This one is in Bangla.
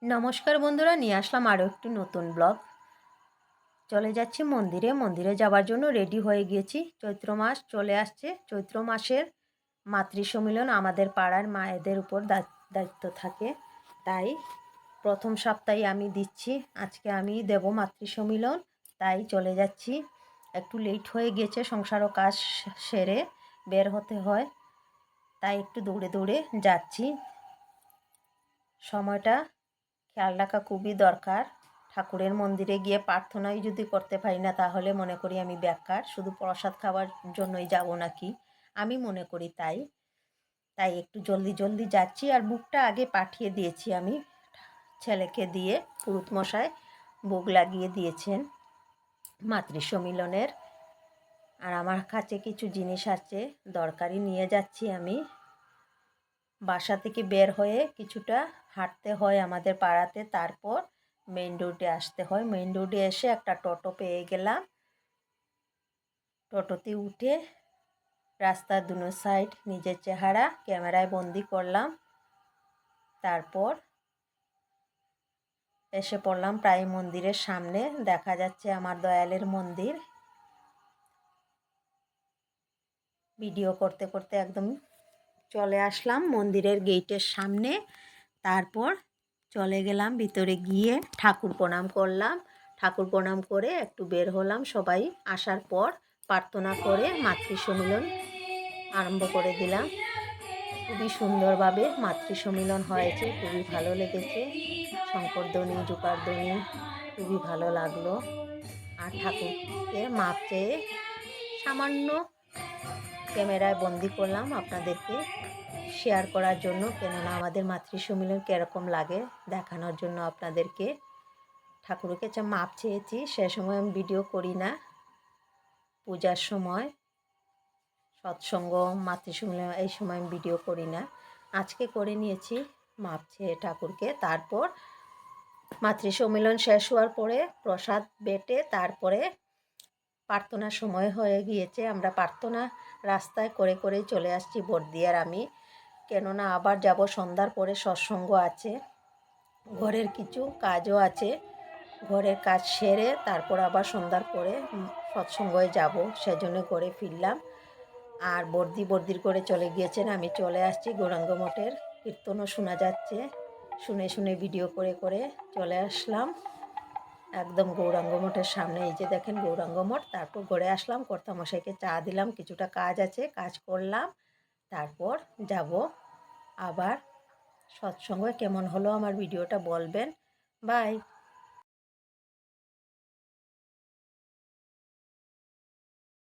নমস্কার বন্ধুরা, নিয়ে আসলাম আরও একটি নতুন ব্লগ। চলে যাচ্ছি মন্দিরে যাওয়ার জন্য রেডি হয়ে গিয়েছি। চৈত্র মাস চলে আসছে। চৈত্র মাসের মাতৃ সম্মিলন আমাদের পাড়ার মায়েদের উপর দায়িত্ব থাকে, তাই প্রথম সপ্তাহে আমি দিচ্ছি। আজকে আমি দেব মাতৃ সম্মিলন, তাই চলে যাচ্ছি। একটু লেট হয়ে গিয়েছে, সংসারও কাজ সেরে বের হতে হয়, তাই একটু দৌড়ে দৌড়ে যাচ্ছি। সময়টা খেয়াল রাখা খুবই দরকার। ঠাকুরের মন্দিরে গিয়ে প্রার্থনাই যদি করতে পারি না, তাহলে মনে করি আমি বেকার, শুধু প্রসাদ খাওয়ার জন্যই যাব নাকি, আমি মনে করি। তাই একটু জলদি জলদি যাচ্ছি। আর বুকটা আগে পাঠিয়ে দিয়েছি আমি ছেলেকে দিয়ে। পুরুত মশাই ভোগ লাগিয়ে দিয়েছেন মাতৃ সম্মিলনের। আর আমার কাছে কিছু জিনিস আছে, দরকারি নিয়ে যাচ্ছি আমি। বাসা থেকে বের হয়ে কিছুটা হাঁটতে হয় আমাদের পাড়াতে, তারপর মেইন রোডে আসতে হয়। মেইন রোডে এসে একটা টোটো পেয়ে গেলাম। টোটোতে উঠে রাস্তার দুনো সাইড নিজের চেহারা ক্যামেরায় বন্দি করলাম। তারপর এসে পড়লাম প্রায় মন্দিরের সামনে। দেখা যাচ্ছে আমার দয়ালের মন্দির। ভিডিও করতে করতে একদম চলে আসলাম মন্দিরের গেটের সামনে। তারপর চলে গেলাম ভিতরে, গিয়ে ঠাকুর প্রণাম করলাম। ঠাকুর প্রণাম করে একটু বের হলাম। সবাই আসার পর প্রার্থনা করে মাতৃ সম্মিলন আরম্ভ করে দিলাম। খুবই সুন্দরভাবে মাতৃ সম্মিলন হয়েছে, খুবই ভালো লেগেছে। শঙ্করধ্বনি, জোকারধ্বনি খুবই ভালো লাগলো। আর ঠাকুরকে মাপ চেয়ে সামান্য ক্যামেরায় বন্দি করলাম আপনাদেরকে শেয়ার করার জন্য, কেননা আমাদের মাতৃ সম্মিলন কীরকম লাগে দেখানোর জন্য আপনাদেরকে। ঠাকুরের কাছে মাপ চেয়েছি, সে সময় আমি ভিডিও করি না। পূজার সময়, সৎসঙ্গ, মাতৃ সম্মিলন, এই সময় আমি ভিডিও করি না। আজকে করে নিয়েছি মাপ চেয়ে ঠাকুরকে। তারপর মাতৃ সম্মিলন শেষ হওয়ার পরে প্রসাদ বেটে তারপরে প্রার্থনার সময় হয়ে গিয়েছে। আমরা প্রার্থনা রাস্তায় করে করেই চলে আসছি বর্দি আর আমি, কেননা আবার যাব সন্ধ্যার পরে। সৎসঙ্গ আছে, ঘরের কিছু কাজও আছে, ঘরের কাজ সেরে তারপর আবার সন্ধ্যার পরে সৎসঙ্গে যাব, সেজন্য করে ফিরলাম। আর বর্দির করে চলে গিয়েছেন, আমি চলে আসছি। গৌরাঙ্গ মঠের কীর্তনও শোনা যাচ্ছে, শুনে শুনে ভিডিও করে করে চলে আসলাম একদম গৌরাঙ্গ মঠের সামনে। এই যে দেখেন গৌরাঙ্গ মঠ। তারপর ঘরে আসলাম, কর্তামশাইকে চা দিলাম, কিছুটা কাজ আছে কাজ করলাম, তারপর যাব আবার সৎসঙ্গে। কেমন হলো আমার ভিডিওটা বলবেন। বাই।